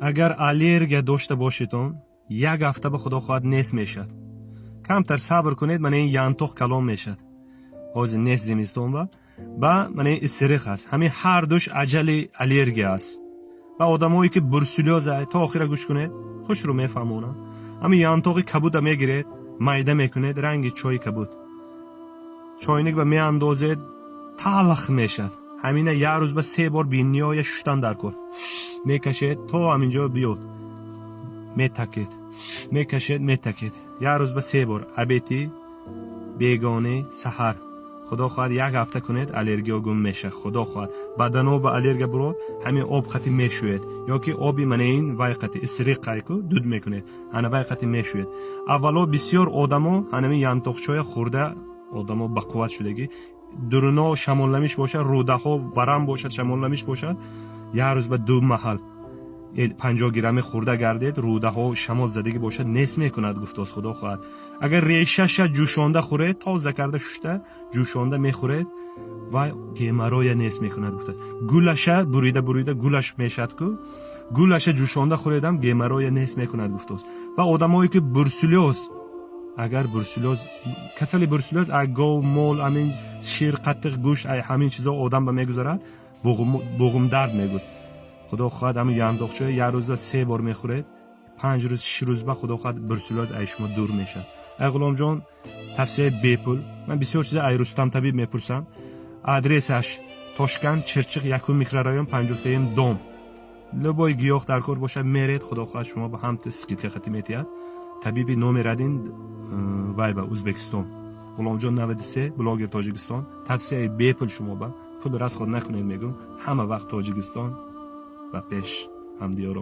اگر آلرژی داشته باشیدون یک هفته به خدا خواهد نیست میشد. کمتر صبر کنید، من این ینتوخ کلام میشد. حاضر نیست زمستون با من این استریخ است. همین هر دوش عجل آلرژی است. با آدمایی که برسولوز تا آخر گوش کنید خوش رو میفهمونم. همین ینتوخی کبود میگیرید، معده میکنید، رنگ چای کبود. چاینک به میاندازید تلخ میشد. همینه یه روز به 3 بار بینیای ششتن در کن میکشید تا همینجا بیاد، میتکید یه روز به 3 بار ابیتی بیگانه سحر. خدا خواهد یک هفته کنید آلرژی گم میشه. خدا خواهد بدن به آلرژی برو همین آب قطی میشوید یا که آبی من این وای قطی استریق قایکو دود میکنه انا وای قطی میشوید. اولا بسیار آدمو همین ینتوخچای خورده آدمو با قوت شدگی درنا شمالنمیش باشه، روده ها ورم باشد شمالنمیش باشد، یه روز به 2 محل 50 گرم خورده گردید، روده ها شمال زدگی باشد نیست میکند. گفت از خدا خواهد اگر ریشش جوشانده خورید تازه کرده ششته جوشانده میخورید و گیمرای نیست میکند. گفت گولش بریده گولش میشد کو گولش جوشانده خوریدم گیمرای نیست میکند. گفت و آدمایی که برسولوز اگر برسولوز کسل برسولوز اگو مول همین شیر قطق گوشت همین چیزا آدم به میگذارد بوغم درد میگود. خدا خواهد همین ینتوخچه یه روز 3 بار میخورید 5 روز 6 روز بعد خدا خواهد برسولوز ای شما دور میشه. ای غلام جان توصیه بیپول من بسیار چیزا ای رستم طبیب میپرسم. آدرسش تاشکند چرچق یکم میکرورایون 53 دوم لبای گیاه در کار باشه میرید. خدا خواهد شما به هم تو سکیت خطی میتید طبیبی نام ردین وای با ازبکستان غلام جان 93 بلاگر تاجیکستان. توصیه بیپول شما با پول راست خود نکنید میگم همه وقت تاجیکستان و پیش هم دیارو.